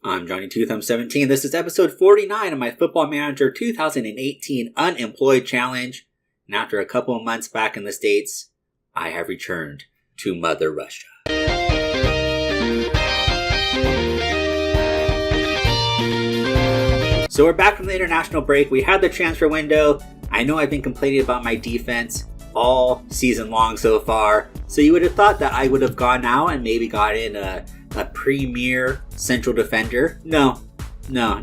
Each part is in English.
I'm Johnny Tooth, I'm 17. This is episode 49 of my Football Manager 2018 Unemployed Challenge. And after a couple of months back in the States, I have returned to Mother Russia. So we're back from the international break. We had the transfer window. I know I've been complaining about my defense all season long so far. So you would have thought that I would have gone out and maybe got in a premier central defender. No. That's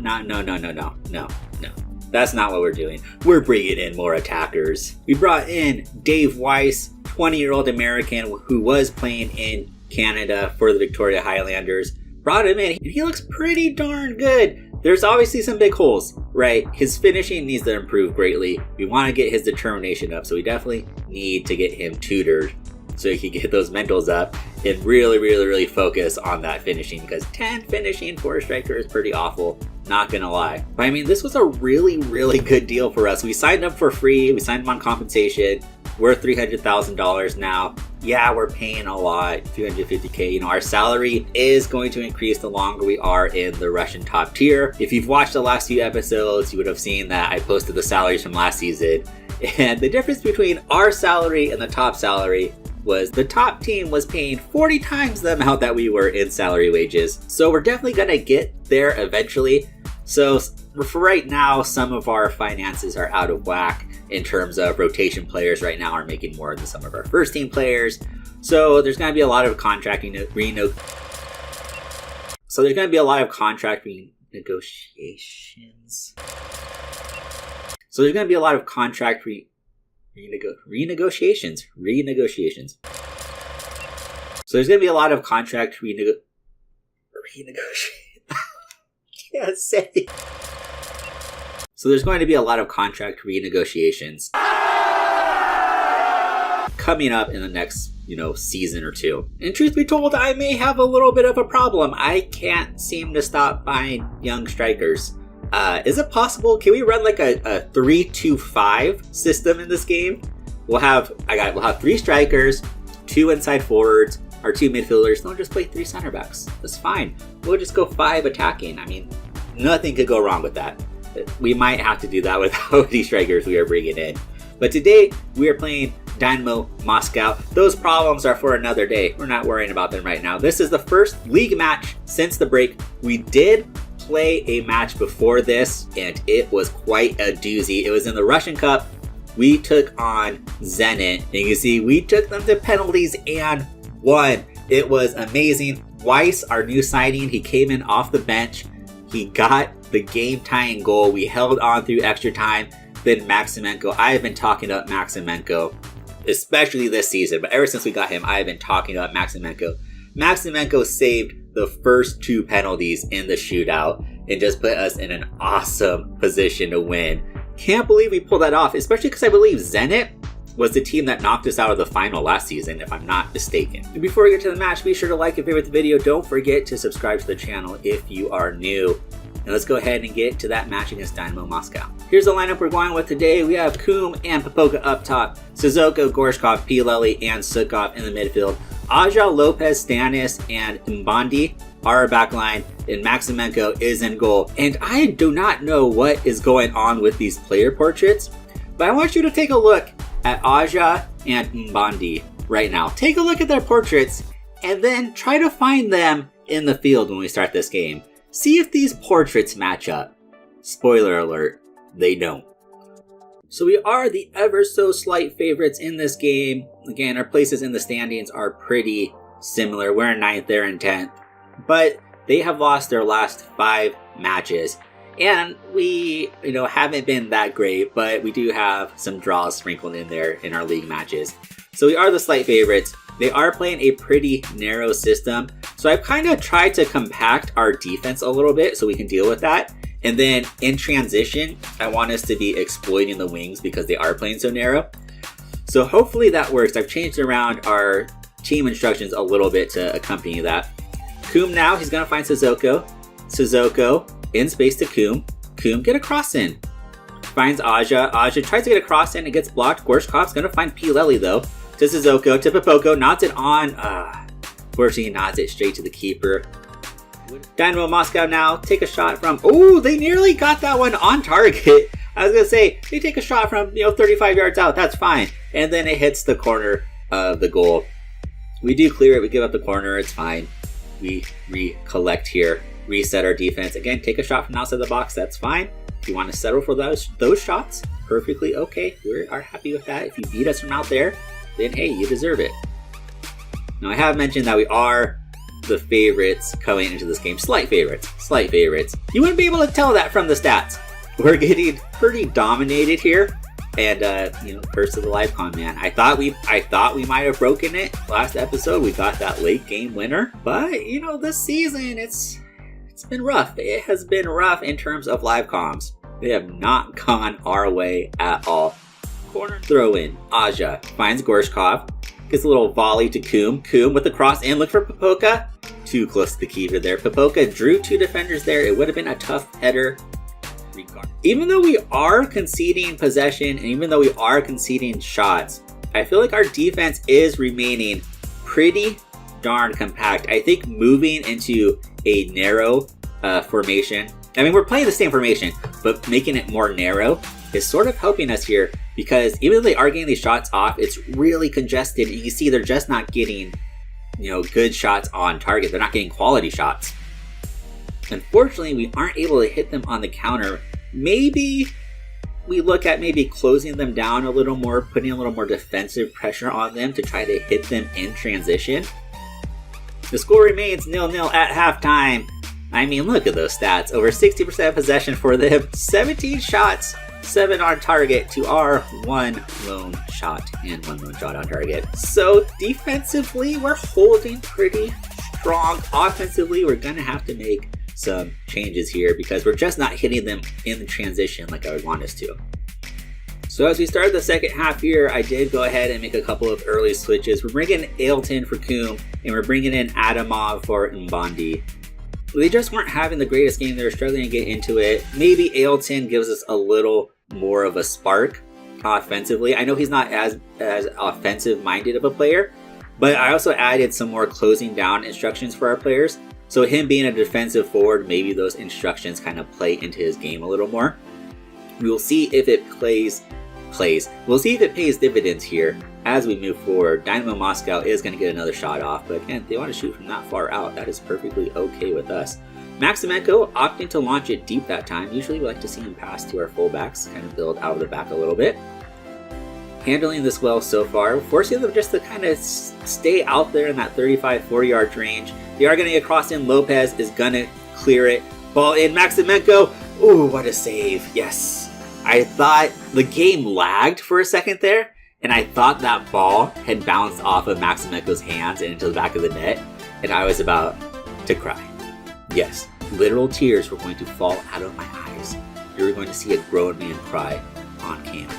not what we're doing. We're bringing in more attackers. We brought in Dave Weiss, 20-year-old American who was playing in Canada for the Victoria Highlanders. Brought him in, and he looks pretty darn good. There's obviously some big holes, right? His finishing needs to improve greatly. We want to get his determination up, so we definitely need to get him tutored so he can get those mentals up and really focus on that finishing, because 10 finishing for a striker is pretty awful, not gonna lie. But I mean, this was a really good deal for us. We signed up for free, we signed him on compensation. We're $300,000 now. Yeah, we're paying a lot, $350K. You know, our salary is going to increase the longer we are in the Russian top tier. If you've watched the last few episodes, you would have seen that I posted the salaries from last season. And the difference between our salary and the top salary was the top team was paying 40 times the amount that we were in salary wages. So we're definitely gonna get there eventually. So for right now, some of our finances are out of whack in terms of rotation players right now are making more than some of our first team players. So there's gonna be a lot of contract renegotiations. Coming up in the next, season or two. And truth be told, I may have a little bit of a problem. I can't seem to stop buying young strikers. Is it possible? Can we run like a 3-2-5 system in this game? We'll have 3 strikers, 2 inside forwards, our 2 midfielders. Don't just play 3 center backs. That's fine. We'll just go 5 attacking. I mean, nothing could go wrong with that. We might have to do that with how many strikers we are bringing in. But today, we are playing Dynamo Moscow. Those problems are for another day. We're not worrying about them right now. This is the first league match since the break. We did play a match before this, and it was quite a doozy. It was in the Russian Cup. We took on Zenit. And you can see we took them to penalties and won. It was amazing. Weiss, our new signing, he came in off the bench. He got the game-tying goal. We held on through extra time. Then Maximenko. I have been talking about Maximenko, especially this season, but ever since we got him, I have been talking about Maximenko. Maximenko saved the first 2 penalties in the shootout and just put us in an awesome position to win. Can't believe we pulled that off, especially because I believe Zenit was the team that knocked us out of the final last season, if I'm not mistaken. And before we get to the match, be sure to like and favorite the video. Don't forget to subscribe to the channel if you are new. And let's go ahead and get to that match against Dynamo Moscow. Here's the lineup we're going with today. We have Kum and Popoka up top, Sissoko, Gorshkov, Pileli, and Sukov in the midfield. Aja, Lopez, Stanis, and Mbandi are our back line, and Maximenko is in goal. And I do not know what is going on with these player portraits, but I want you to take a look at Aja and Mbandi right now. Take a look at their portraits, and then try to find them in the field when we start this game. See if these portraits match up. Spoiler alert, they don't. So we are the ever so slight favorites in this game. Again, our places in the standings are pretty similar. We're in 9th, they're in 10th. But they have lost their last 5 matches. And we, haven't been that great, but we do have some draws sprinkled in there in our league matches. So we are the slight favorites. They are playing a pretty narrow system. So I've kind of tried to compact our defense a little bit so we can deal with that. And then in transition, I want us to be exploiting the wings because they are playing so narrow. So hopefully that works. I've changed around our team instructions a little bit to accompany that. Kum now, he's going to find Sissoko. Sissoko in space to Kum. Kum, get a cross in. Finds Aja. Aja tries to get a cross in. It gets blocked. Gorshkov's going to find Pileli though. To Sissoko, to Popoko, nods it on. Unfortunately, nods it straight to the keeper. Dynamo Moscow now take a shot from, oh, they nearly got that one on target. I was going to say, they take a shot from, 35 yards out, that's fine. And then it hits the corner of the goal. We do clear it, we give up the corner, it's fine. We recollect here, reset our defense. Again, take a shot from outside the box, that's fine. If you want to settle for those shots, perfectly okay. We are happy with that. If you beat us from out there, then hey, you deserve it. Now, I have mentioned that we are the favorites coming into this game. Slight favorites. You wouldn't be able to tell that from the stats. We're getting pretty dominated here. And, curse of the LiveCon, man. I thought we might have broken it last episode. We got that late game winner. But, this season, it's been rough. It has been rough in terms of live comms. They have not gone our way at all. Corner throw in. Aja finds Gorshkov. Gets a little volley to Coombe. Coombe with the cross and look for Popoka. Too close to the keeper there. Popoka drew two defenders there. It would have been a tough header. Even though we are conceding possession and even though we are conceding shots, I feel like our defense is remaining pretty darn compact. I think moving into a narrow formation, I mean, we're playing the same formation, but making it more narrow is sort of helping us here because even though they are getting these shots off, it's really congested. And you see they're just not getting, good shots on target. They're not getting quality shots. Unfortunately, we aren't able to hit them on the counter. Maybe we look at closing them down a little more, putting a little more defensive pressure on them to try to hit them in transition. The score remains 0-0 at halftime. I mean, look at those stats. Over 60% possession for them. 17 shots, 7 on target to our 1 lone shot and 1 lone shot on target. So defensively, we're holding pretty strong. Offensively, we're going to have to make some changes here because we're just not hitting them in the transition like I would want us to. So as we start the second half here, I did go ahead and make a couple of early switches. We're bringing Ailton for Coombe and we're bringing in Adamov for Mbandi. They just weren't having the greatest game. They were struggling to get into it. Maybe Ailton gives us a little more of a spark offensively. I know he's not as offensive minded of a player, but I also added some more closing down instructions for our players. So him being a defensive forward, maybe those instructions kind of play into his game a little more. We will see if it We'll see if it pays dividends here as we move forward. Dynamo Moscow is going to get another shot off, but again, they want to shoot from that far out. That is perfectly okay with us. Maximenko opting to launch it deep that time. Usually we like to see him pass to our fullbacks, kind of build out of the back a little bit. Handling this well so far, forcing them just to kind of stay out there in that 35-40 yard range. They are going to get crossed in. Lopez is going to clear it. Ball in. Maximenko. Ooh, what a save. Yes. I thought the game lagged for a second there, and I thought that ball had bounced off of Maximenko's hands and into the back of the net, and I was about to cry. Yes, literal tears were going to fall out of my eyes. You were going to see a grown man cry on cam.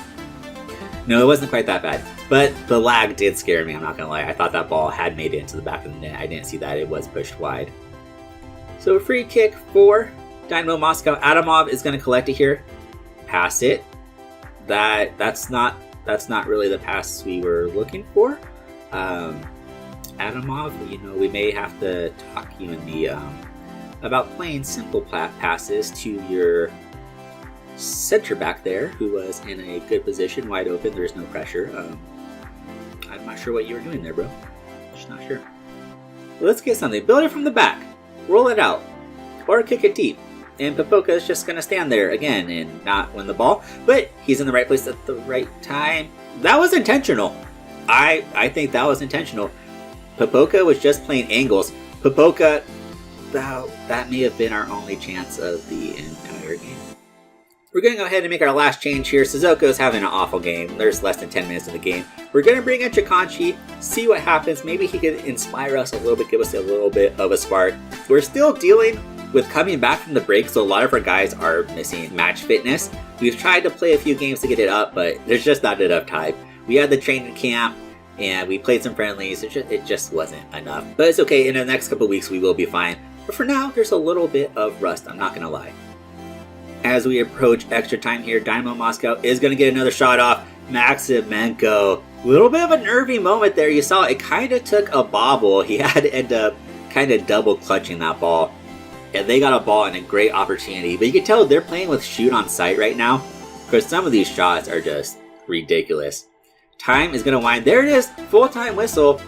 No, it wasn't quite that bad, but the lag did scare me, I'm not gonna lie. I thought that ball had made it into the back of the net. I didn't see that it was pushed wide. So a free kick for Dynamo Moscow. Adamov is gonna collect it here. Pass it. That's not really the pass we were looking for. Adamov, we may have to talk you in the about playing simple passes to your center back there, who was in a good position, wide open. There's no pressure. I'm not sure what you were doing there, bro. Just not sure. Well, let's get something. Build it from the back. Roll it out. Or kick it deep. And Popoka is just going to stand there again and not win the ball. But he's in the right place at the right time. That was intentional. I think that was intentional. Popoka was just playing angles. Popoka, that may have been our only chance of the entire game. We're going to go ahead and make our last change here. Suzuko's having an awful game. There's less than 10 minutes of the game. We're going to bring in Chikanchi, see what happens. Maybe he could inspire us a little bit, give us a little bit of a spark. We're still dealing with coming back from the break, so a lot of our guys are missing match fitness. We've tried to play a few games to get it up, but there's just not enough time. We had the training camp, and we played some friendlies. It just wasn't enough. But it's okay. In the next couple weeks, we will be fine. But for now, there's a little bit of rust. I'm not going to lie. As we approach extra time here, Dynamo Moscow is going to get another shot off. Maximenko. A little bit of a nervy moment there. You saw it kind of took a bobble. He had to end up kind of double clutching that ball. and they got a ball and a great opportunity. But you can tell they're playing with shoot on sight right now, because some of these shots are just ridiculous. Time is going to wind. There it is, full-time whistle.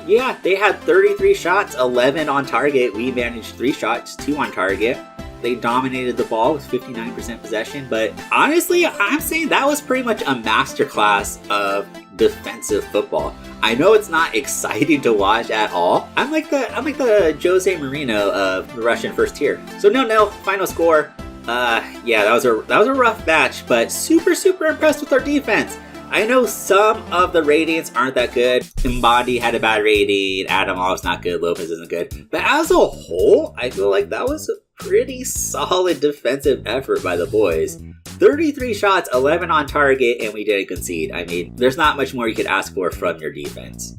Yeah, they had 33 shots, 11 on target. We managed 3 shots, 2 on target. They dominated the ball with 59% possession, but honestly, I'm saying that was pretty much a masterclass of defensive football. I know it's not exciting to watch at all. I'm like the Jose Mourinho of the Russian first tier. So 0-0, final score. Yeah, that was a rough match, but super impressed with our defense. I know some of the ratings aren't that good. Mbadi had a bad rating, Adamov's not good, Lopez isn't good. But as a whole, I feel like that was a pretty solid defensive effort by the boys. 33 shots, 11 on target, and we didn't concede. I mean, there's not much more you could ask for from your defense.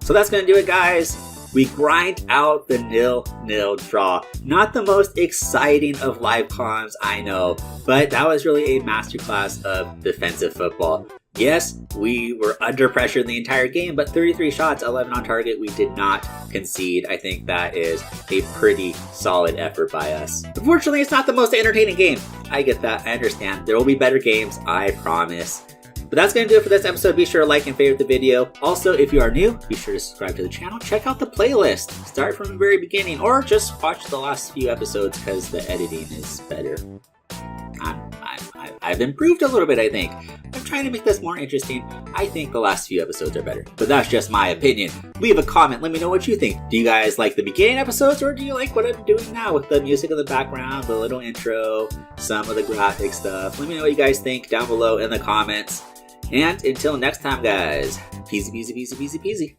So that's going to do it, guys. We grind out the 0-0 draw. Not the most exciting of live comms, I know, but that was really a masterclass of defensive football. Yes, we were under pressure the entire game, but 33 shots, 11 on target, we did not concede. I think that is a pretty solid effort by us. Unfortunately, it's not the most entertaining game. I get that, I understand. There will be better games, I promise. But that's going to do it for this episode. Be sure to like and favorite the video. Also, if you are new, be sure to subscribe to the channel. Check out the playlist. Start from the very beginning, or just watch the last few episodes because the editing is better. I've improved a little bit, I think. I'm trying to make this more interesting. I think the last few episodes are better, but that's just my opinion. Leave a comment. Let me know what you think. Do you guys like the beginning episodes, or do you like what I'm doing now with the music in the background, the little intro, some of the graphic stuff? Let me know what you guys think down below in the comments. And until next time, guys, peasy, peasy, peasy, peasy, peasy.